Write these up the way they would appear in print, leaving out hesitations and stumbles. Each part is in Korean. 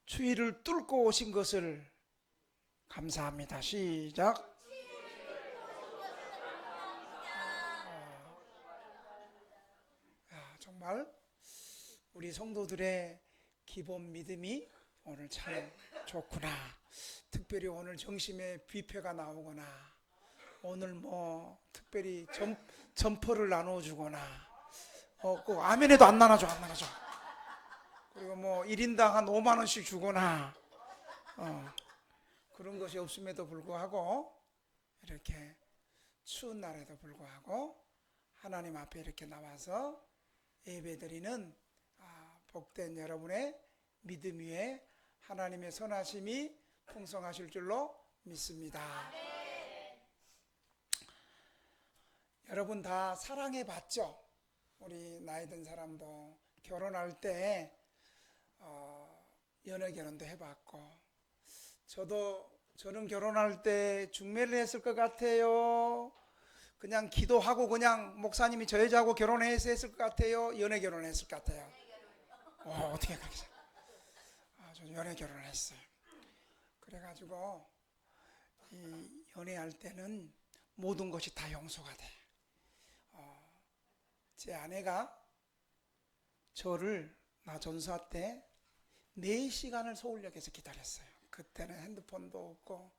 주위를 뚫고 오신 것을 감사합니다. 시작. 정말 우리 성도들의 기본 믿음이 오늘 참 좋구나. 특별히 오늘 정심에 뷔페가 나오거나 오늘 뭐 특별히 점퍼를 나눠주거나 꼭 아멘에도 안 나눠줘. 그리고 뭐 1인당 한 5만 원씩 주거나 그런 것이 없음에도 불구하고 이렇게 추운 날에도 불구하고 하나님 앞에 이렇게 나와서 예배드리는 복된 여러분의 믿음 위에 하나님의 선하심이 풍성하실 줄로 믿습니다. 여러분 다 사랑해 봤죠? 우리 나이 든 사람도 결혼할 때 연애 결혼도 해봤고, 저는 결혼할 때 중매를 했을 것 같아요? 그냥 기도하고 그냥 목사님이 저 여자하고 결혼해서 했을 것 같아요? 연애 결혼했을 것 같아요? 어떻게 그렇게 저는 연애 결혼을 했어요. 그래가지고 이 연애할 때는 모든 것이 다 용서가 돼. 제 아내가 저를 나 전수할 때 4시간을 서울역에서 기다렸어요. 그때는 핸드폰도 없고,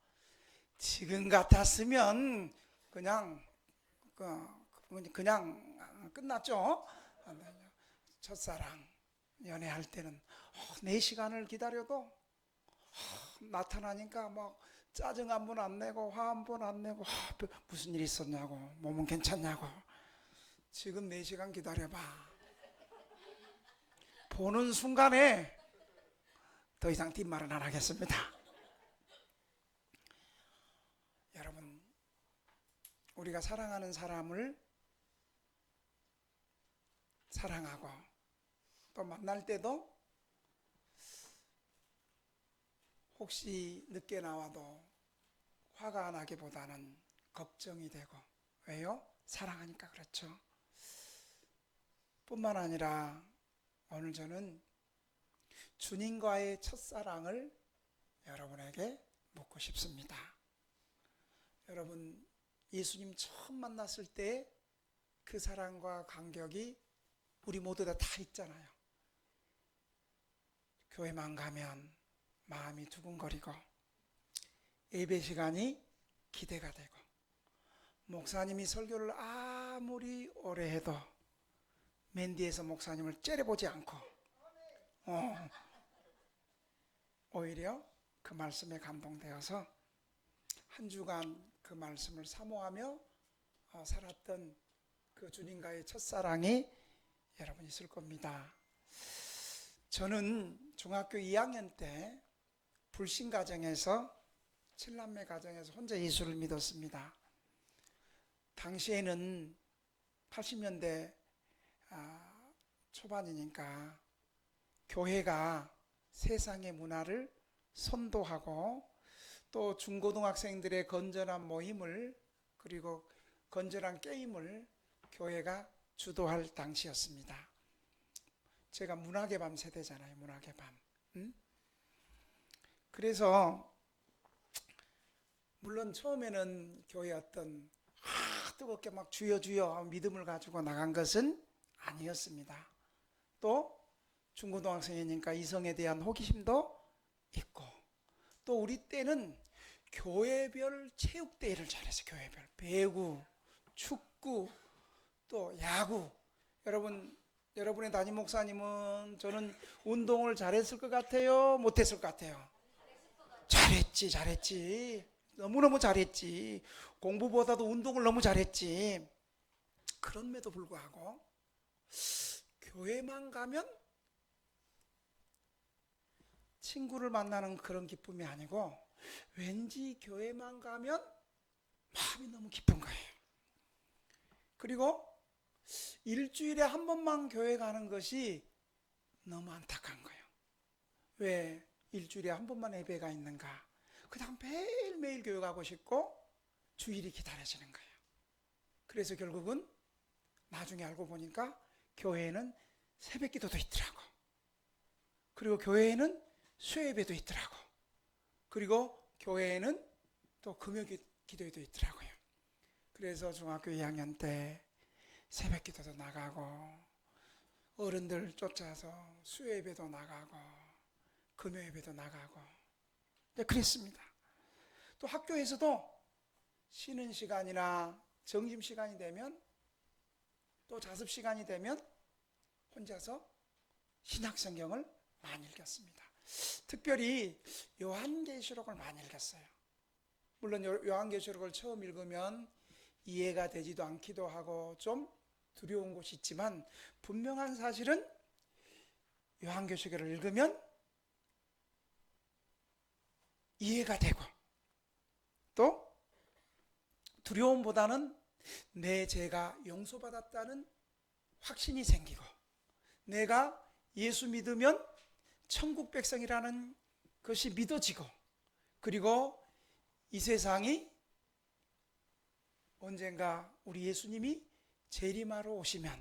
지금 같았으면 그냥 끝났죠. 첫사랑 연애할 때는 4시간을 기다려도 나타나니까 막 짜증 한 번 안 내고 화 한 번 안 내고 무슨 일 있었냐고, 몸은 괜찮냐고. 지금 4시간 기다려봐. 보는 순간에 더 이상 뒷말은 안 하겠습니다. 여러분, 우리가 사랑하는 사람을 사랑하고 또 만날 때도 혹시 늦게 나와도 화가 안 나기보다는 걱정이 되고. 왜요? 사랑하니까 그렇죠. 뿐만 아니라 오늘 저는 주님과의 첫사랑을 여러분에게 묻고 싶습니다. 여러분, 예수님 처음 만났을 때 그 사랑과 감격이 우리 모두 다 있잖아요. 교회만 가면 마음이 두근거리고, 예배 시간이 기대가 되고, 목사님이 설교를 아무리 오래 해도 맨 뒤에서 목사님을 째려보지 않고 오히려 그 말씀에 감동되어서 한 주간 그 말씀을 사모하며 살았던 그 주님과의 첫사랑이 여러분 있을 겁니다. 저는 중학교 2학년 때 불신 가정에서, 7남매 가정에서 혼자 예수를 믿었습니다. 당시에는 80년대 초반이니까 교회가 세상의 문화를 선도하고 또 중고등학생들의 건전한 모임을, 그리고 건전한 게임을 교회가 주도할 당시였습니다. 제가 문학의 밤 세대잖아요. 문학의 밤. 그래서 물론 처음에는 교회 어떤 뜨겁게 막 주여 믿음을 가지고 나간 것은 아니었습니다. 또 중고등학생이니까 이성에 대한 호기심도 있고, 또 우리 때는 교회별 체육대회를 잘했어요. 교회별 배구, 축구, 또 야구. 여러분의 담임 목사님은 저는 운동을 잘했을 것 같아요? 못했을 것 같아요? 잘했지. 너무너무 잘했지. 공부보다도 운동을 너무 잘했지. 그럼에도 불구하고 교회만 가면 친구를 만나는 그런 기쁨이 아니고, 왠지 교회만 가면 마음이 너무 기쁜 거예요. 그리고 일주일에 한 번만 교회 가는 것이 너무 안타까운 거예요. 왜 일주일에 한 번만 예배가 있는가? 그냥 매일매일 교회 가고 싶고 주일이 기다려지는 거예요. 그래서 결국은 나중에 알고 보니까 교회에는 새벽 기도도 있더라고. 그리고 교회에는 수요예배도 있더라고. 그리고 교회에는 또 금요 기도회도 있더라고요. 그래서 중학교 2학년 때 새벽 기도도 나가고 어른들 쫓아서 수요예배도 나가고 금요예배도 나가고 그랬습니다. 또 학교에서도 쉬는 시간이나 점심시간이 되면 또 자습시간이 되면 혼자서 신약성경을 많이 읽었습니다. 특별히 요한계시록을 많이 읽었어요. 물론 요한계시록을 처음 읽으면 이해가 되지도 않기도 하고 좀 두려운 곳이 있지만 분명한 사실은 요한계시록을 읽으면 이해가 되고 또 두려움보다는 내 죄가 용서받았다는 확신이 생기고 내가 예수 믿으면 천국 백성이라는 것이 믿어지고 그리고 이 세상이 언젠가 우리 예수님이 재림하러 오시면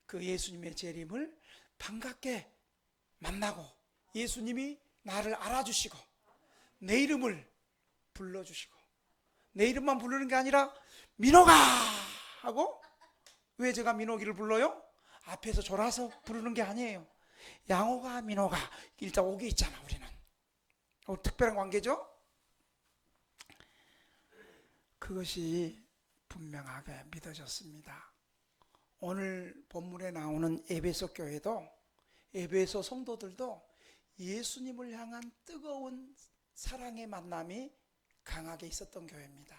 그 예수님의 재림을 반갑게 만나고 예수님이 나를 알아주시고 내 이름을 불러주시고 내 이름만 부르는 게 아니라 민호가 하고 왜 제가 민호기를 불러요? 앞에서 졸아서 부르는 게 아니에요. 양호가 민호가 일단 오게 있잖아. 우리는 특별한 관계죠. 그것이 분명하게 믿어졌습니다. 오늘 본문에 나오는 에베소 교회도 에베소 성도들도 예수님을 향한 뜨거운 사랑의 만남이 강하게 있었던 교회입니다.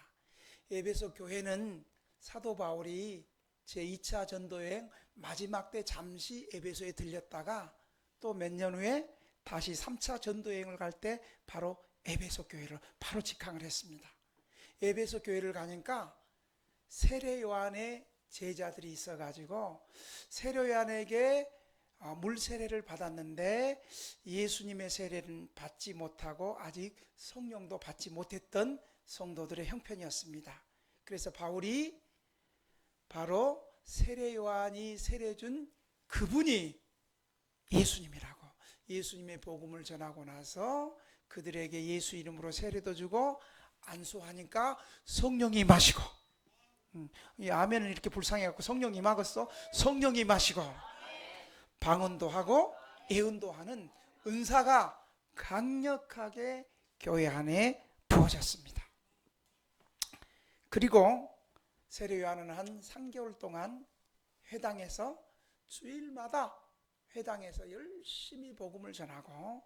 에베소 교회는 사도 바울이 제2차 전도여행 마지막 때 잠시 에베소에 들렸다가 또 몇 년 후에 다시 3차 전도여행을 갈 때 바로 에베소 교회를 바로 직항을 했습니다. 에베소 교회를 가니까 세례 요한의 제자들이 있어가지고 세례 요한에게 물 세례를 받았는데 예수님의 세례는 받지 못하고 아직 성령도 받지 못했던 성도들의 형편이었습니다. 그래서 바울이 바로 세례 요한이 세례 준 그분이 예수님이라고 예수님의 복음을 전하고 나서 그들에게 예수 이름으로 세례도 주고 안수하니까 성령이 임하시고 이 아멘은 이렇게 불쌍해갖고 성령이 임하겠어? 성령이 임하시고 방언도 하고 예언도 하는 은사가 강력하게 교회 안에 부어졌습니다. 그리고 세례 요한은 한 3개월 동안 회당에서 주일마다 회당에서 열심히 복음을 전하고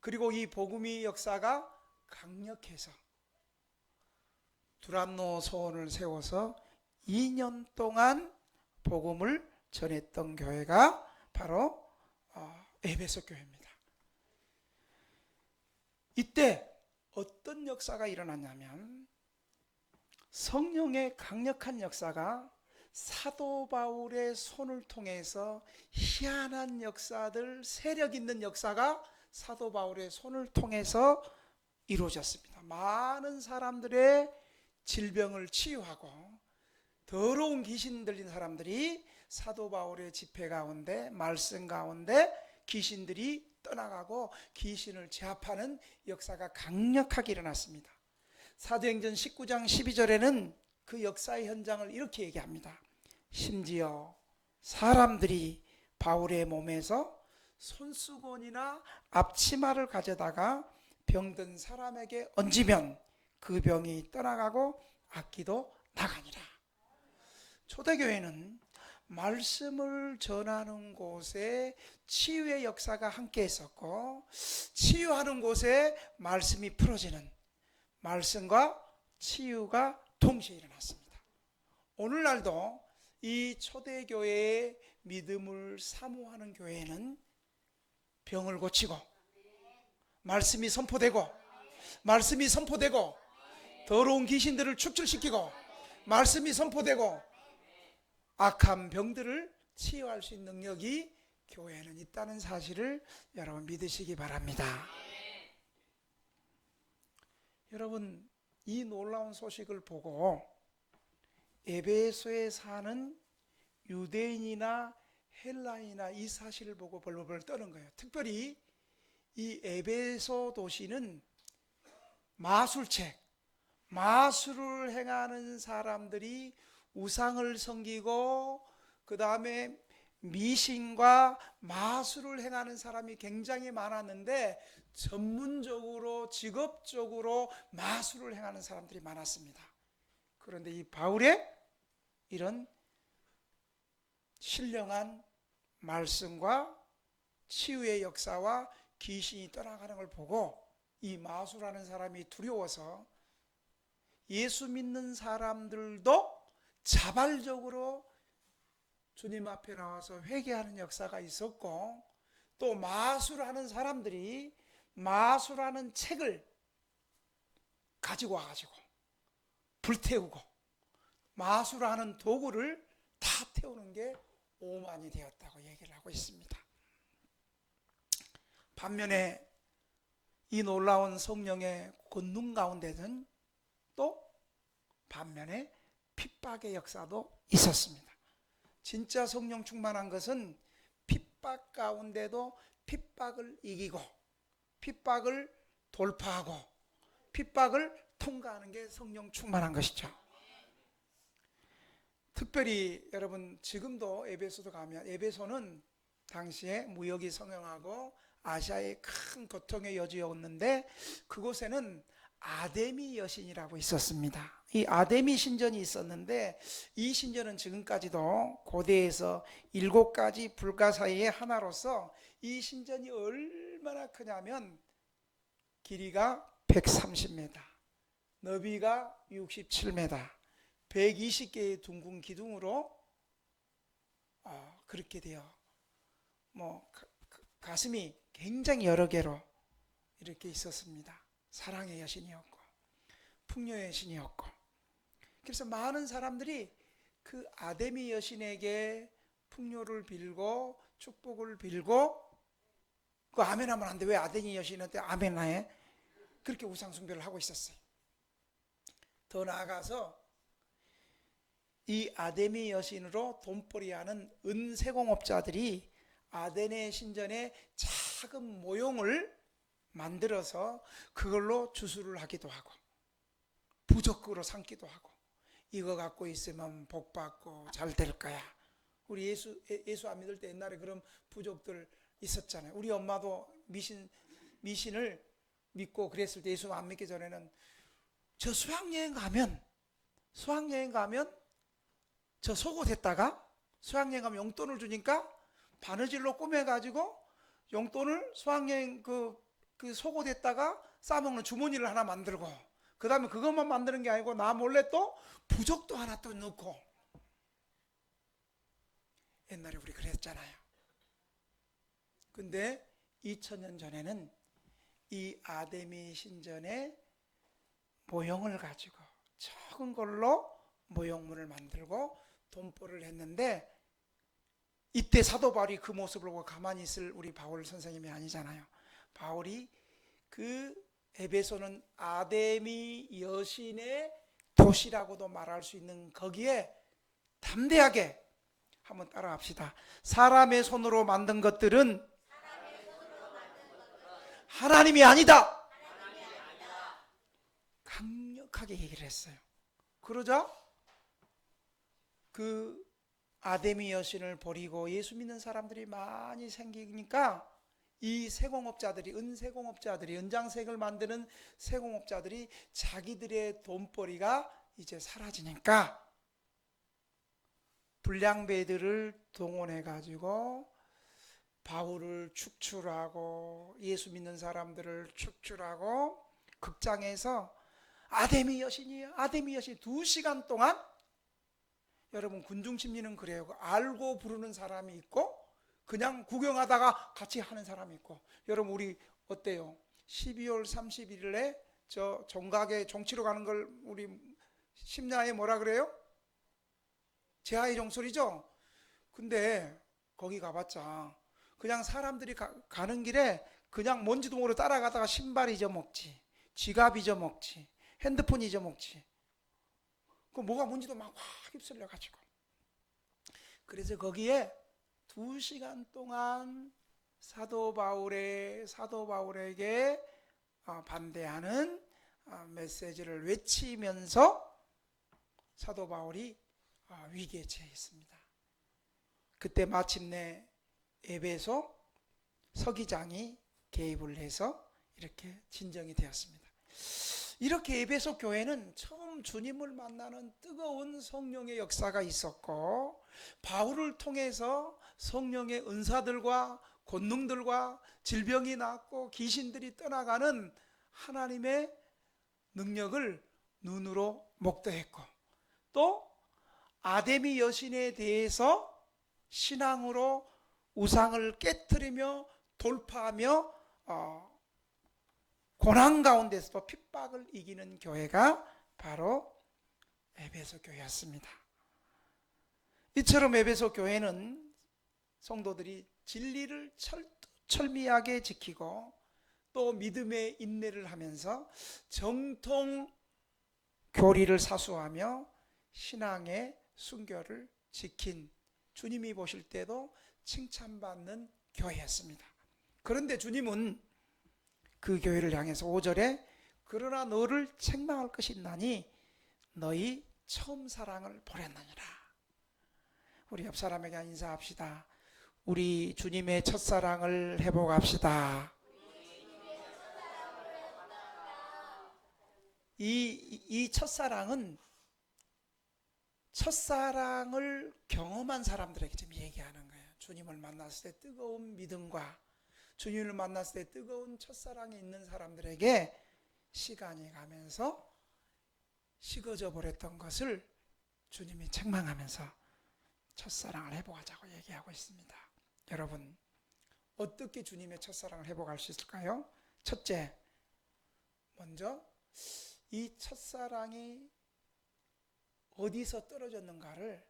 그리고 이 복음의 역사가 강력해서 두란노 소원을 세워서 2년 동안 복음을 전했던 교회가 바로 에베소 교회입니다. 이때 어떤 역사가 일어났냐면 성령의 강력한 역사가 사도 바울의 손을 통해서 희한한 역사들, 세력 있는 역사가 사도 바울의 손을 통해서 이루어졌습니다. 많은 사람들의 질병을 치유하고 더러운 귀신 들린 사람들이 사도 바울의 집회 가운데 말씀 가운데 귀신들이 떠나가고 귀신을 제압하는 역사가 강력하게 일어났습니다. 사도행전 19장 12절에는 그 역사의 현장을 이렇게 얘기합니다. 심지어 사람들이 바울의 몸에서 손수건이나 앞치마를 가져다가 병든 사람에게 얹으면 그 병이 떠나가고 악기도 나가니라. 초대교회는 말씀을 전하는 곳에 치유의 역사가 함께 있었고 치유하는 곳에 말씀이 풀어지는 말씀과 치유가 동시에 일어났습니다. 오늘날도 이 초대교회의 믿음을 사모하는 교회는 병을 고치고 말씀이 선포되고 더러운 귀신들을 축출시키고 말씀이 선포되고 악한 병들을 치유할 수 있는 능력이 교회에는 있다는 사실을 여러분 믿으시기 바랍니다. 여러분 이 놀라운 소식을 보고 에베소에 사는 유대인이나 헬라인이나 이 사실을 보고 벌벌 떠는 거예요. 특별히 이 에베소 도시는 마술을 행하는 사람들이 우상을 섬기고 그 다음에 미신과 마술을 행하는 사람이 굉장히 많았는데 전문적으로 직업적으로 마술을 행하는 사람들이 많았습니다. 그런데 이 바울의 이런 신령한 말씀과 치유의 역사와 귀신이 떠나가는 걸 보고 이 마술하는 사람이 두려워서 예수 믿는 사람들도 자발적으로 주님 앞에 나와서 회개하는 역사가 있었고, 또 마술하는 사람들이 마술하는 책을 가지고 와가지고 불태우고 마술하는 도구를 다 태우는 게 오만이 되었다고 얘기를 하고 있습니다. 반면에 이 놀라운 성령의 권능 가운데는 또 반면에 핍박의 역사도 있었습니다. 진짜 성령 충만한 것은 핍박 가운데도 핍박을 이기고 핍박을 돌파하고 핍박을 통과하는 게 성령 충만한 것이죠. 특별히 여러분 지금도 에베소도 가면, 에베소는 당시에 무역이 성행하고 아시아의 큰 교통의 여지였는데 그곳에는 아데미 여신이라고 있었습니다. 이 아데미 신전이 있었는데 이 신전은 지금까지도 고대에서 7가지 불가사의의 하나로서 이 신전이 얼마나 크냐면 길이가 130m, 너비가 67m, 120개의 둥근 기둥으로 그렇게 되어 가슴이 굉장히 여러 개로 이렇게 있었습니다. 사랑의 여신이었고 풍요의 여신이었고, 그래서 많은 사람들이 그 아데미 여신에게 풍요를 빌고 축복을 빌고, 그 아멘 하면 안 돼. 왜 아데미 여신한테 아멘 해? 그렇게 우상 숭배를 하고 있었어요. 더 나아가서 이 아데미 여신으로 돈벌이하는 은세공업자들이 아데네 신전에 작은 모형을 만들어서 그걸로 주술을 하기도 하고 부적으로 삼기도 하고, 이거 갖고 있으면 복 받고 잘 될 거야. 우리 예수 안 믿을 때 옛날에 그런 부족들 있었잖아요. 우리 엄마도 미신을 믿고 그랬을 때, 예수 안 믿기 전에는 저 수학여행 가면 저 속옷에다가 수학여행 가면 용돈을 주니까 바느질로 꾸며가지고 용돈을 수학여행 그 속옷에다가 싸먹는 주머니를 하나 만들고, 그 다음에 그것만 만드는 게 아니고 나 몰래 또 부적도 하나 또 넣고. 옛날에 우리 그랬잖아요. 근데 2000년 전에는 이 아데미 신전의 모형을 가지고 적은 걸로 모형물을 만들고 돈벌이를 했는데, 이때 사도 바울이 그 모습을 보고 가만히 있을 우리 바울 선생님이 아니잖아요. 바울이 그 에베소는 아데미 여신의 도시라고도 말할 수 있는 거기에 담대하게 한번 따라합시다. 사람의 손으로 만든 것들은 하나님이 아니다. 강력하게 얘기를 했어요. 그러자 그 아데미 여신을 버리고 예수 믿는 사람들이 많이 생기니까 이 세공업자들이, 은세공업자들이, 은장색을 만드는 세공업자들이 자기들의 돈벌이가 이제 사라지니까 불량배들을 동원해 가지고 바울을 축출하고 예수 믿는 사람들을 축출하고 극장에서 아데미 여신이에요, 아데미 여신 2시간 동안. 여러분 군중심리는 그래요. 알고 부르는 사람이 있고 그냥 구경하다가 같이 하는 사람이 있고. 여러분 우리 어때요? 12월 31일에 저 정각에 정치로 가는 걸 우리 심야에 뭐라 그래요? 제하의 종소리죠. 근데 거기 가봤자 그냥 사람들이 가는 길에 그냥 뭔지도 모르고 따라가다가 신발 잊어먹지, 지갑 잊어먹지, 핸드폰 잊어먹지. 그 뭐가 뭔지도 막 확 휩쓸려가지고. 그래서 거기에 2시간 동안 사도 바울에게 반대하는 메시지를 외치면서 사도 바울이 위기에 처했습니다. 그때 마침내 에베소 서기장이 개입을 해서 이렇게 진정이 되었습니다. 이렇게 에베소 교회는 처음 주님을 만나는 뜨거운 성령의 역사가 있었고, 바울을 통해서 성령의 은사들과 권능들과 질병이 낫고 귀신들이 떠나가는 하나님의 능력을 눈으로 목도했고, 또 아데미 여신에 대해서 신앙으로 우상을 깨트리며 돌파하며 고난 가운데서도 핍박을 이기는 교회가 바로 에베소 교회였습니다. 이처럼 에베소 교회는 성도들이 진리를 철미하게 지키고 또 믿음의 인내를 하면서 정통 교리를 사수하며 신앙의 순결을 지킨, 주님이 보실 때도 칭찬받는 교회였습니다. 그런데 주님은 그 교회를 향해서 5절에 그러나 너를 책망할 것이 있나니 너희 처음 사랑을 버렸느니라. 우리 옆 사람에게 인사합시다. 우리 주님의 첫사랑을 회복합시다. 이 첫사랑은 첫사랑을 경험한 사람들에게 지금 얘기하는 거예요. 주님을 만났을 때 뜨거운 믿음과 주님을 만났을 때 뜨거운 첫사랑이 있는 사람들에게 시간이 가면서 식어져 버렸던 것을 주님이 책망하면서 첫사랑을 회복하자고 얘기하고 있습니다. 여러분, 어떻게 주님의 첫사랑을 회복할 수 있을까요? 첫째, 먼저 이 첫사랑이 어디서 떨어졌는가를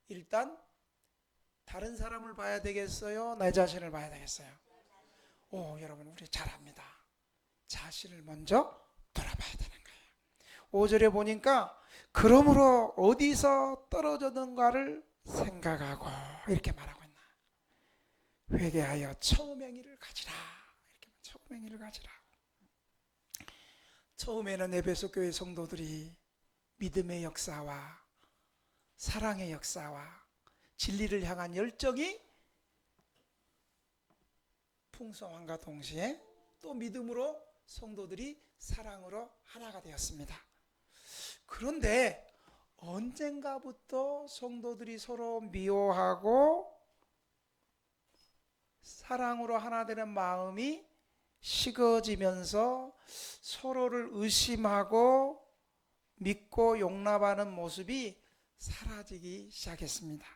일단 다른 사람을 봐야 되겠어요? 내 자신을 봐야 되겠어요? 여러분, 우리 잘합니다. 자신을 먼저 돌아봐야 되는 거예요. 5절에 보니까 그러므로 어디서 떨어졌는가를 생각하고 이렇게 말하고 있나. 회개하여 처음 행위를 가지라. 이렇게 처음 행위를 가지라. 처음에는 에베소 교회 성도들이 믿음의 역사와 사랑의 역사와 진리를 향한 열정이 풍성함과 동시에 또 믿음으로 성도들이 사랑으로 하나가 되었습니다. 그런데 언젠가부터 성도들이 서로 미워하고 사랑으로 하나 되는 마음이 식어지면서 서로를 의심하고 믿고 용납하는 모습이 사라지기 시작했습니다.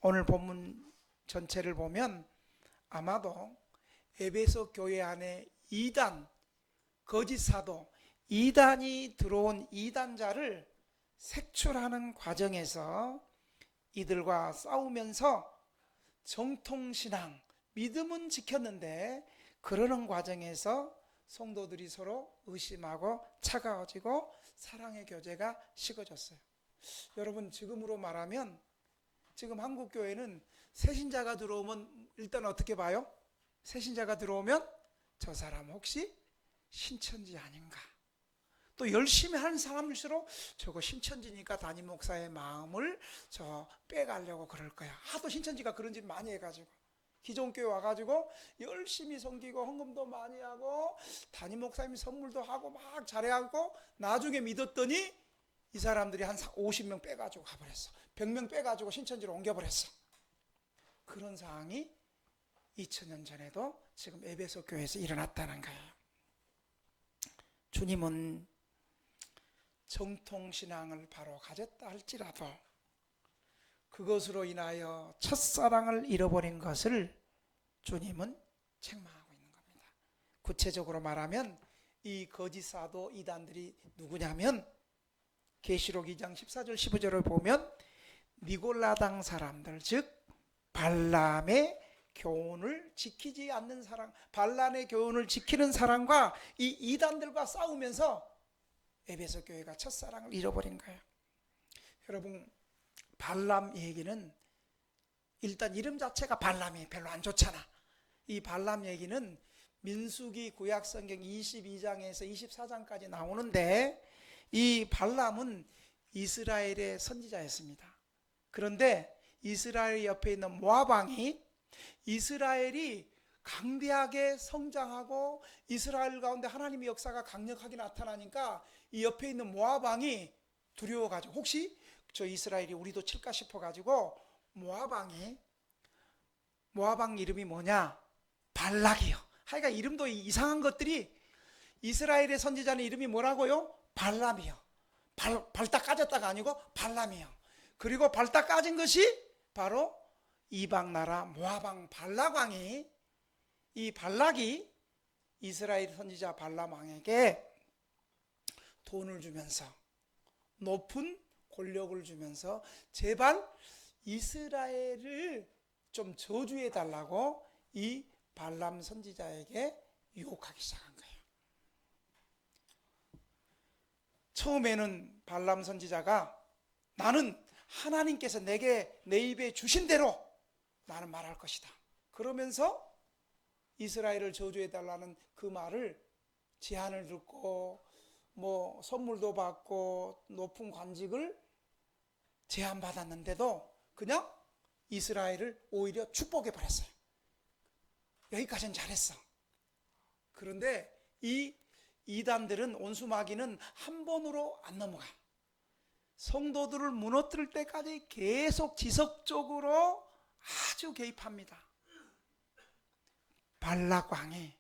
오늘 본문 전체를 보면 아마도 에베소 교회 안에 이단, 거짓 사도, 이단이 들어온 이단자를 색출하는 과정에서 이들과 싸우면서 정통신앙, 믿음은 지켰는데 그러는 과정에서 성도들이 서로 의심하고 차가워지고 사랑의 교제가 식어졌어요. 여러분, 지금으로 말하면 지금 한국 교회는 새신자가 들어오면 일단 어떻게 봐요? 새신자가 들어오면 저 사람 혹시 신천지 아닌가? 또 열심히 하는 사람일수록 저거 신천지니까 담임 목사의 마음을 빼가려고 그럴 거야. 하도 신천지가 그런 짓 많이 해가지고 기존 교회 와가지고 열심히 섬기고 헌금도 많이 하고 담임 목사님 선물도 하고 막 잘해하고 나중에 믿었더니 이 사람들이 한 50명 빼가지고 가버렸어. 100명 빼가지고 신천지로 옮겨버렸어. 그런 상황이 2000년 전에도 지금 에베소 교회에서 일어났다는 거예요. 주님은 정통신앙을 바로 가졌다 할지라도 그것으로 인하여 첫사랑을 잃어버린 것을 주님은 책망하고 있는 겁니다. 구체적으로 말하면 이 거짓 사도 이단들이 누구냐면 계시록 2장 14절 15절을 보면 니골라당 사람들, 즉 발람의 교훈을 지키지 않는 사람, 발람의 교훈을 지키는 사람과 이 이단들과 싸우면서 에베소 교회가 첫사랑을 잃어버린 거예요. 여러분, 발람 얘기는 일단 이름 자체가 발람이 별로 안 좋잖아. 이 발람 얘기는 민수기 구약성경 22장에서 24장까지 나오는데, 이 발람은 이스라엘의 선지자였습니다. 그런데 이스라엘 옆에 있는 모압 왕이, 이스라엘이 강대하게 성장하고 이스라엘 가운데 하나님의 역사가 강력하게 나타나니까 이 옆에 있는 모압 왕이 두려워가지고, 혹시 저 이스라엘이 우리도 칠까 싶어가지고 모압 왕 이름이 뭐냐? 발락이요. 하여간 이름도 이상한 것들이, 이스라엘의 선지자는 이름이 뭐라고요? 발람이요. 발딱 까졌다가 아니고 발람이요. 그리고 발딱 까진 것이 바로 이방 나라 모압 왕 발락 왕이, 이 발락이 이스라엘 선지자 발람 왕에게 돈을 주면서, 높은 권력을 주면서 제발 이스라엘을 좀 저주해 달라고 이 발람 선지자에게 유혹하기 시작한 거예요. 처음에는 발람 선지자가 나는 하나님께서 내게 내 입에 주신 대로 나는 말할 것이다, 그러면서 이스라엘을 저주해 달라는 그 말을 제안을 듣고 뭐 선물도 받고 높은 관직을 제안받았는데도 그냥 이스라엘을 오히려 축복해 버렸어요. 여기까지는 잘했어. 그런데 이 이단들은, 온수마귀는 한 번으로 안 넘어가. 성도들을 무너뜨릴 때까지 계속 지속적으로 아주 개입합니다. 발락 왕이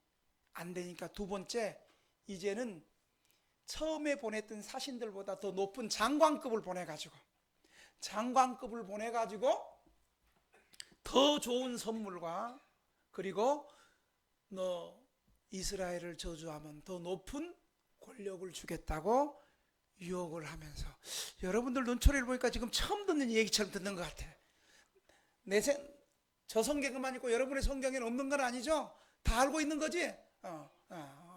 안 되니까 두 번째, 이제는 처음에 보냈던 사신들보다 더 높은 장관급을 보내가지고 더 좋은 선물과, 그리고 너 이스라엘을 저주하면 더 높은 권력을 주겠다고 유혹을 하면서, 여러분들 눈초리를 보니까 지금 처음 듣는 얘기처럼 듣는 것 같아. 저 성경에만 있고 여러분의 성경에는 없는 건 아니죠? 다 알고 있는 거지?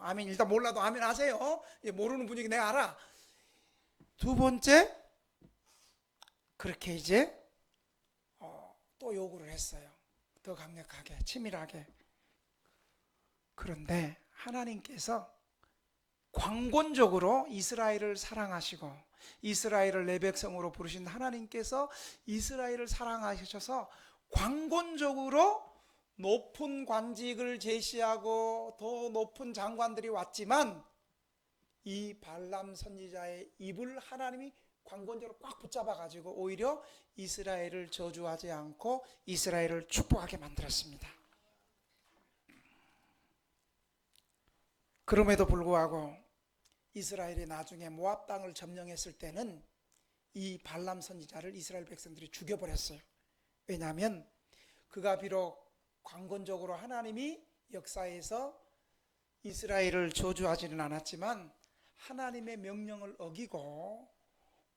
아멘. 일단 몰라도 아멘 하세요. 모르는 분위기 내가 알아. 두 번째, 그렇게 이제 또 요구를 했어요. 더 강력하게, 치밀하게. 그런데 하나님께서 광권적으로 이스라엘을 사랑하시고, 이스라엘을 내 백성으로 부르신 하나님께서 이스라엘을 사랑하셔서 광권적으로 높은 관직을 제시하고 더 높은 장관들이 왔지만, 이 발람 선지자의 입을 하나님이 광권적으로 꽉 붙잡아가지고 오히려 이스라엘을 저주하지 않고 이스라엘을 축복하게 만들었습니다. 그럼에도 불구하고 이스라엘이 나중에 모압 땅을 점령했을 때는 이 발람 선지자를 이스라엘 백성들이 죽여버렸어요. 왜냐하면 그가 비록 광권적으로 하나님이 역사에서 이스라엘을 저주하지는 않았지만 하나님의 명령을 어기고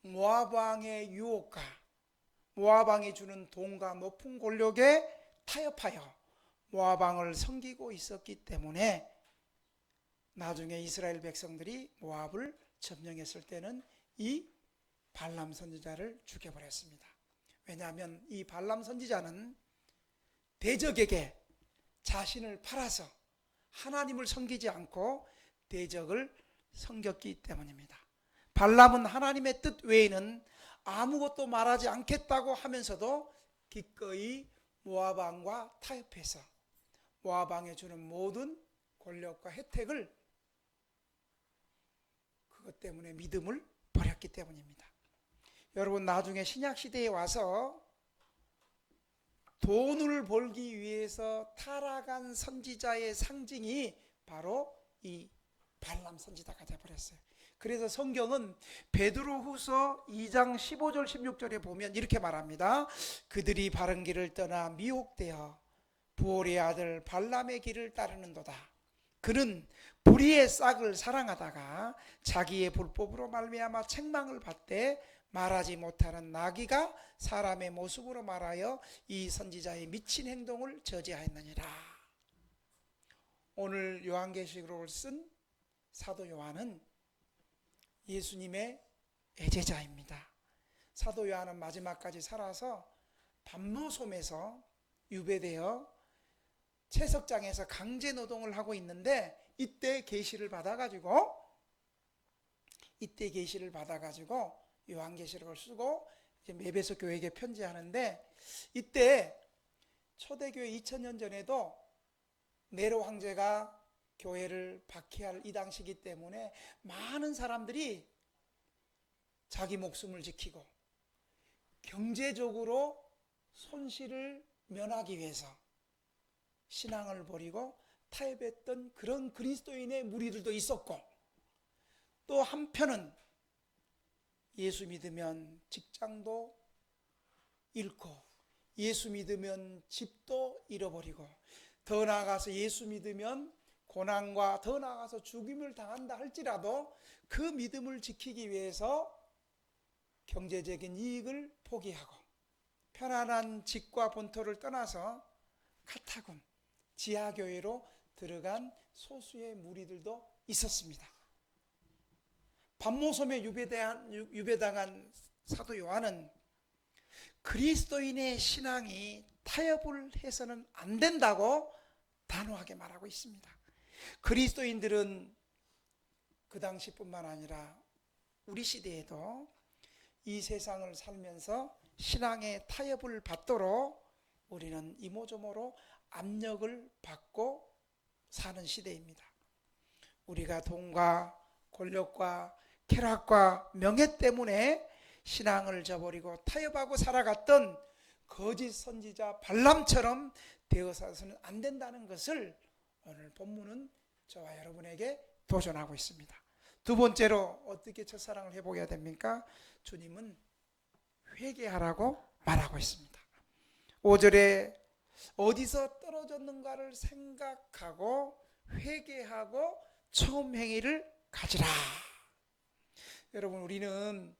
모압 왕의 유혹과 모압 왕이 주는 돈과 높은 권력에 타협하여 모압 왕을 섬기고 있었기 때문에 나중에 이스라엘 백성들이 모압을 점령했을 때는 이 발람 선지자를 죽여버렸습니다. 왜냐하면 이 발람 선지자는 대적에게 자신을 팔아서 하나님을 섬기지 않고 대적을 섬겼기 때문입니다. 발람은 하나님의 뜻 외에는 아무것도 말하지 않겠다고 하면서도 기꺼이 모압 왕과 타협해서 모압 왕에 주는 모든 권력과 혜택을, 그것 때문에 믿음을 버렸기 때문입니다. 여러분, 나중에 신약시대에 와서 돈을 벌기 위해서 타락한 선지자의 상징이 바로 이 발람 선지자가 되어버렸어요. 그래서 성경은 베드로후서 2장 15절 16절에 보면 이렇게 말합니다. 그들이 바른 길을 떠나 미혹되어 부올의 아들 발람의 길을 따르는도다. 그는 불의의 싹을 사랑하다가 자기의 불법으로 말미암아 책망을 받되 말하지 못하는 나귀가 사람의 모습으로 말하여 이 선지자의 미친 행동을 저지하였느니라. 오늘 요한계시록을 쓴 사도 요한은 예수님의 애제자입니다. 사도 요한은 마지막까지 살아서 밤노섬에서 유배되어 채석장에서 강제 노동을 하고 있는데 이때 계시를 받아가지고 요한계시록을 쓰고 이제 에베소 교회에게 편지하는데, 이때 초대교회 2000년 전에도 네로 황제가 교회를 박해할 이 당시이기 때문에 많은 사람들이 자기 목숨을 지키고 경제적으로 손실을 면하기 위해서 신앙을 버리고 타협했던 그런 그리스도인의 무리들도 있었고, 또 한편은 예수 믿으면 직장도 잃고 예수 믿으면 집도 잃어버리고 더 나아가서 예수 믿으면 고난과 더 나아가서 죽임을 당한다 할지라도 그 믿음을 지키기 위해서 경제적인 이익을 포기하고 편안한 집과 본토를 떠나서 카타군 지하교회로 들어간 소수의 무리들도 있었습니다. 반모섬에 유배당한 사도 요한은 그리스도인의 신앙이 타협을 해서는 안 된다고 단호하게 말하고 있습니다. 그리스도인들은 그 당시뿐만 아니라 우리 시대에도 이 세상을 살면서 신앙의 타협을 받도록 우리는 이모저모로 압력을 받고 사는 시대입니다. 우리가 돈과 권력과 쾌락과 명예 때문에 신앙을 저버리고 타협하고 살아갔던 거짓 선지자 발람처럼 되어서는 안 된다는 것을 오늘 본문은 저와 여러분에게 도전하고 있습니다. 두 번째로 어떻게 첫사랑을 회복해야 됩니까? 주님은 회개하라고 말하고 있습니다. 5절에 어디서 떨어졌는가를 생각하고 회개하고 처음 행위를 가지라. 여러분, 우리는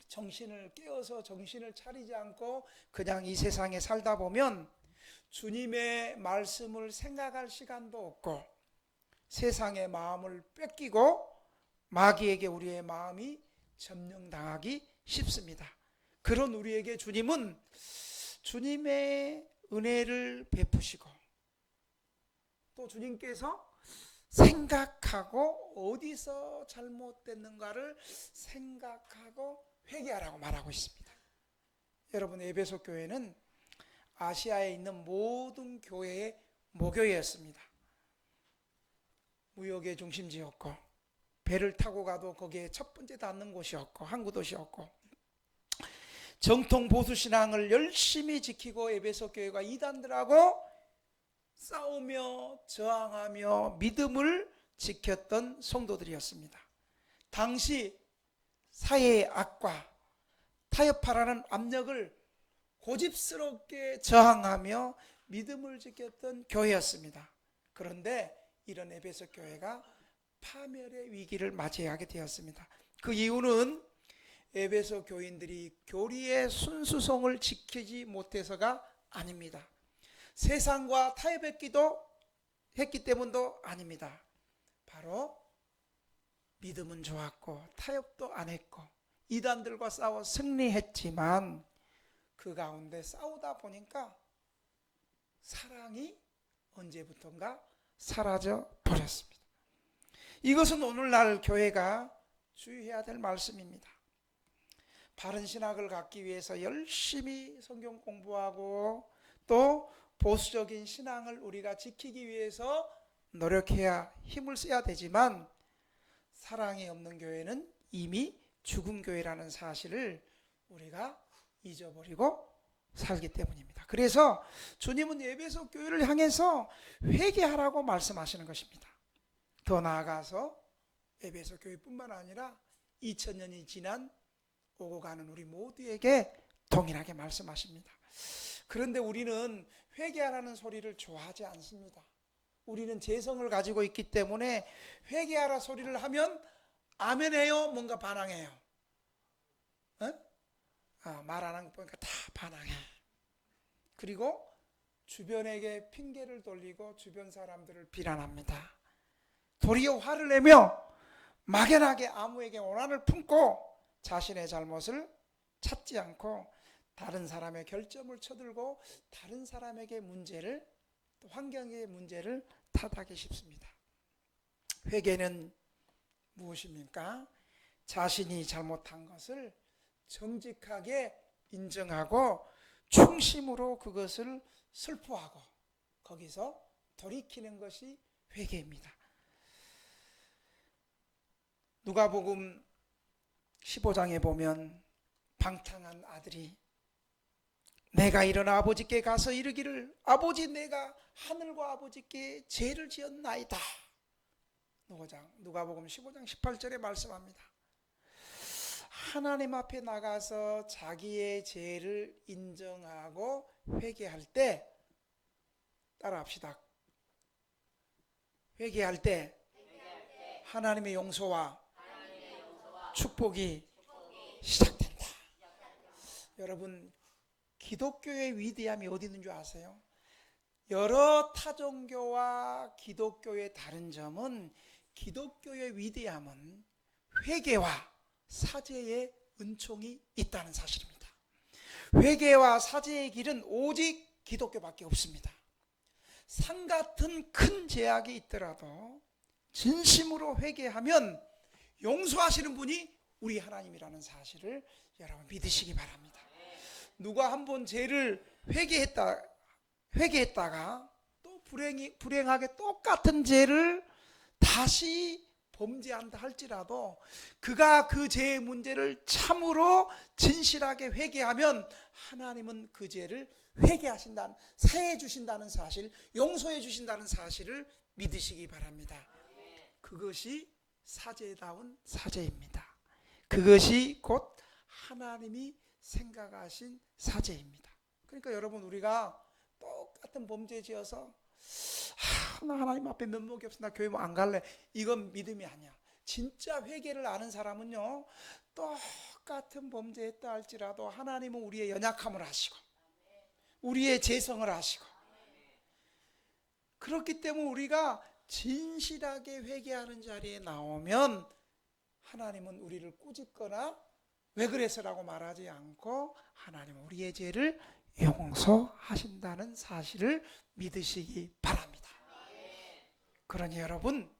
정신을 깨어서 정신을 차리지 않고 그냥 이 세상에 살다 보면 주님의 말씀을 생각할 시간도 없고 세상의 마음을 뺏기고 마귀에게 우리의 마음이 점령당하기 쉽습니다. 그런 우리에게 주님은 주님의 은혜를 베푸시고 또 주님께서 생각하고 어디서 잘못됐는가를 생각하고 회개하라고 말하고 있습니다. 여러분, 에베소 교회는 아시아에 있는 모든 교회의 모교회였습니다. 무역의 중심지였고 배를 타고 가도 거기에 첫 번째 닿는 곳이었고 항구도시였고 정통 보수신앙을 열심히 지키고 에베소 교회가 이단들하고 싸우며 저항하며 믿음을 지켰던 성도들이었습니다. 당시 사회의 악과 타협하라는 압력을 고집스럽게 저항하며 믿음을 지켰던 교회였습니다. 그런데 이런 에베소 교회가 파멸의 위기를 맞이하게 되었습니다. 그 이유는 에베소 교인들이 교리의 순수성을 지키지 못해서가 아닙니다. 세상과 타협했기 때문도 아닙니다. 바로 믿음은 좋았고 타협도 안 했고 이단들과 싸워 승리했지만 그 가운데 싸우다 보니까 사랑이 언제부턴가 사라져 버렸습니다. 이것은 오늘날 교회가 주의해야 될 말씀입니다. 바른 신학을 갖기 위해서 열심히 성경 공부하고 또 보수적인 신앙을 우리가 지키기 위해서 노력해야 힘을 써야 되지만 사랑이 없는 교회는 이미 죽은 교회라는 사실을 우리가 잊어버리고 살기 때문입니다. 그래서 주님은 에베소 교회를 향해서 회개하라고 말씀하시는 것입니다. 더 나아가서 에베소 교회뿐만 아니라 2000년이 지난 오고 가는 우리 모두에게 동일하게 말씀하십니다. 그런데 우리는 회개하라는 소리를 좋아하지 않습니다. 우리는 재성을 가지고 있기 때문에 회개하라 소리를 하면 아멘해요, 뭔가 반항해요. 말 안 하는 거 보니까 다 반항해. 그리고 주변에게 핑계를 돌리고 주변 사람들을 비난합니다. 도리어 화를 내며 막연하게 아무에게 원한을 품고 자신의 잘못을 찾지 않고 다른 사람의 결점을 쳐들고 다른 사람에게 문제를 또 환경의 문제를 탓하기 쉽습니다. 회개는 무엇입니까? 자신이 잘못한 것을 정직하게 인정하고 충심으로 그것을 슬퍼하고 거기서 돌이키는 것이 회개입니다. 누가복음 15장에 보면 방탕한 아들이 내가 일어나 아버지께 가서 이르기를 아버지 내가 하늘과 아버지께 죄를 지었나이다. 누가복음 15장 18절에 말씀합니다. 하나님 앞에 나가서 자기의 죄를 인정하고 회개할 때 따라합시다. 회개할 때 하나님의 용서와 축복이 시작된다. 여러분, 기독교의 위대함이 어디 있는 줄 아세요? 여러 타종교와 기독교의 다른 점은 기독교의 위대함은 회개와 사죄의 은총이 있다는 사실입니다. 회개와 사죄의 길은 오직 기독교밖에 없습니다. 산 같은 큰 죄악이 있더라도 진심으로 회개하면 용서하시는 분이 우리 하나님이라는 사실을 여러분 믿으시기 바랍니다. 누가 한번 죄를 회개했다가 또 불행하게 똑같은 죄를 다시 범죄한다 할지라도 그가 그 죄의 문제를 참으로 진실하게 회개하면 하나님은 그 죄를 회개하신다는, 사해해 주신다는 사실, 용서해 주신다는 사실을 믿으시기 바랍니다. 그것이 사죄다운 사죄입니다. 그것이 곧 하나님이 생각하신 사죄입니다. 그러니까 여러분, 우리가 똑같은 범죄 지어서 나 하나님 앞에 면목이 없어, 나 교회 안 갈래, 이건 믿음이 아니야. 진짜 회개를 아는 사람은요, 똑같은 범죄했다 할지라도 하나님은 우리의 연약함을 아시고 우리의 죄성을 아시고, 그렇기 때문에 우리가 진실하게 회개하는 자리에 나오면 하나님은 우리를 꾸짖거나 왜 그래서라고 말하지 않고 하나님은 우리의 죄를 용서하신다는 사실을 믿으시기 바랍니다. 그러니 여러분,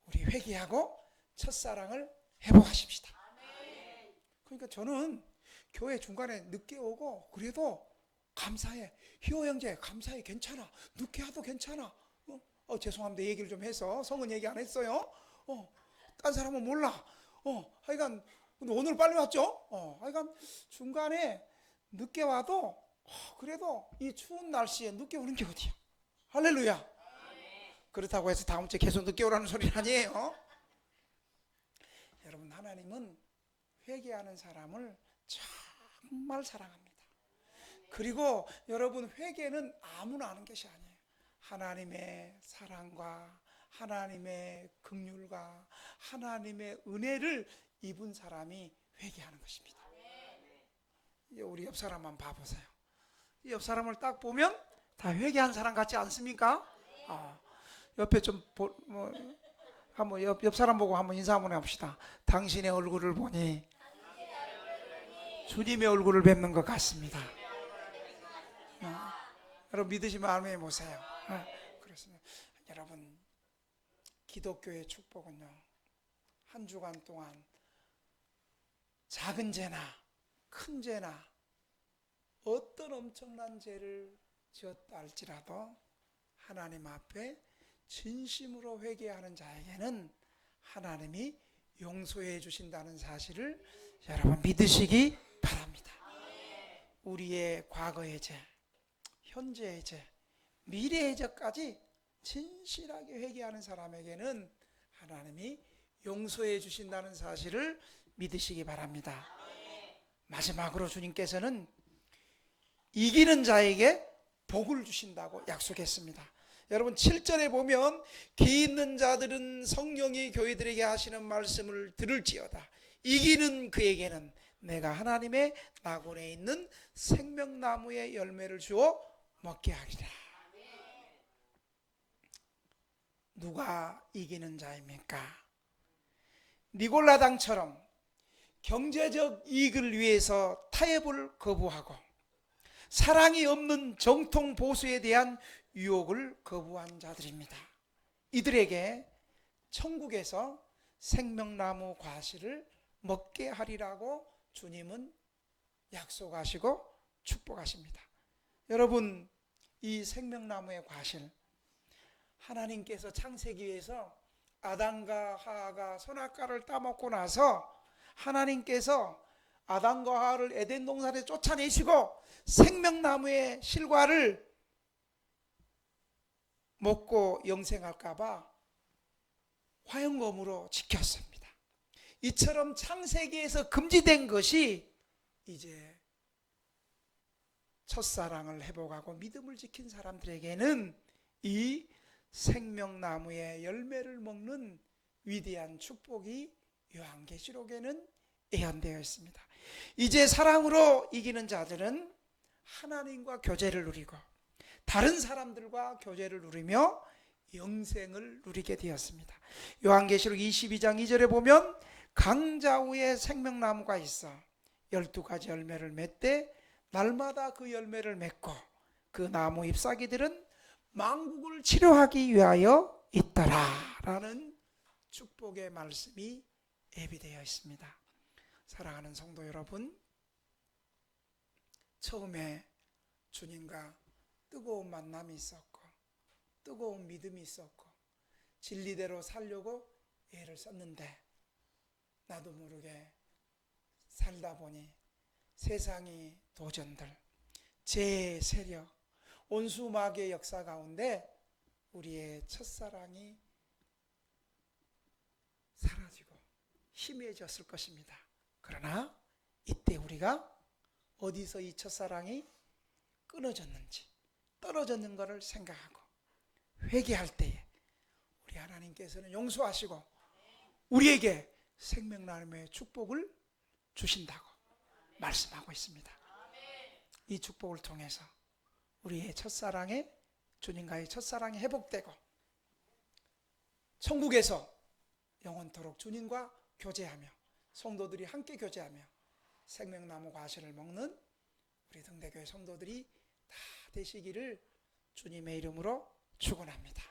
우리 회개하고 첫사랑을 회복하십시다. 그러니까 저는 교회 중간에 늦게 오고 그래도 감사해. 희호 형제 감사해. 괜찮아. 늦게 와도 괜찮아. 죄송합니다. 얘기를 좀 해서 성은 얘기 안 했어요. 딴 사람은 몰라. 하여간 근데 오늘 빨리 왔죠. 하여간 중간에 늦게 와도 그래도 이 추운 날씨에 늦게 오는 게 어디야. 할렐루야. 그렇다고 해서 다음 주에 계속 늦게 오라는 소리는 아니에요. 여러분, 하나님은 회개하는 사람을 정말 사랑합니다. 그리고 여러분, 회개는 아무나 하는 것이 아니에요. 하나님의 사랑과 하나님의 긍휼과 하나님의 은혜를 입은 사람이 회개하는 것입니다. 우리 옆 사람만 봐보세요. 이 옆 사람을 딱 보면 다 회개한 사람 같지 않습니까? 옆에 좀 한번 옆 사람 보고 한번 인사 한번 해봅시다. 당신의 얼굴을 보니 주님의 얼굴을 뵙는 것 같습니다. 여러분 믿으시면 아멘 해보세요. 그렇습니다. 여러분, 기독교의 축복은요, 한 주간 동안 작은 죄나 큰 죄나 어떤 엄청난 죄를 지었다 할지라도 하나님 앞에 진심으로 회개하는 자에게는 하나님이 용서해 주신다는 사실을 여러분 믿으시기 바랍니다. 우리의 과거의 죄, 현재의 죄, 미래의 죄까지 진실하게 회개하는 사람에게는 하나님이 용서해 주신다는 사실을 믿으시기 바랍니다. 마지막으로 주님께서는 이기는 자에게 복을 주신다고 약속했습니다. 여러분 7절에 보면 기 있는 자들은 성령이 교회들에게 하시는 말씀을 들을지어다. 이기는 그에게는 내가 하나님의 낙원에 있는 생명나무의 열매를 주어 먹게 하리라. 누가 이기는 자입니까? 니골라당처럼 경제적 이익을 위해서 타협을 거부하고 사랑이 없는 정통 보수에 대한 유혹을 거부한 자들입니다. 이들에게 천국에서 생명나무 과실을 먹게 하리라고 주님은 약속하시고 축복하십니다. 여러분, 이 생명나무의 과실, 하나님께서 창세기에서 아담과 하와가 선악과를 따먹고 나서 하나님께서 아담과 하와를 에덴 동산에 쫓아내시고 생명나무의 실과를 먹고 영생할까 봐 화형검으로 지켰습니다. 이처럼 창세기에서 금지된 것이 이제 첫사랑을 회복하고 믿음을 지킨 사람들에게는 이 생명나무의 열매를 먹는 위대한 축복이 요한계시록에는 예언되어 있습니다. 이제 사랑으로 이기는 자들은 하나님과 교제를 누리고 다른 사람들과 교제를 누리며 영생을 누리게 되었습니다. 요한계시록 22장 2절에 보면 강자 위에 생명나무가 있어 12가지 열매를 맺되 날마다 그 열매를 맺고 그 나무 잎사귀들은 만국을 치료하기 위하여 있더라 라는 축복의 말씀이 예비되어 있습니다. 사랑하는 성도 여러분, 처음에 주님과 뜨거운 만남이 있었고 뜨거운 믿음이 있었고 진리대로 살려고 애를 썼는데 나도 모르게 살다 보니 세상의 도전들, 죄의 세력, 온수마귀의 역사 가운데 우리의 첫사랑이 사라지고 희미해졌을 것입니다. 그러나 이때 우리가 어디서 이 첫사랑이 끊어졌는지 떨어졌는 것을 생각하고 회개할 때에 우리 하나님께서는 용서하시고 우리에게 생명나무의 축복을 주신다고 말씀하고 있습니다. 이 축복을 통해서 우리의 첫사랑의 주님과의 첫사랑이 회복되고 천국에서 영원토록 주님과 교제하며 성도들이 함께 교제하며 생명나무 과실을 먹는 우리 등대교회 성도들이 다 되시기를 주님의 이름으로 축원합니다.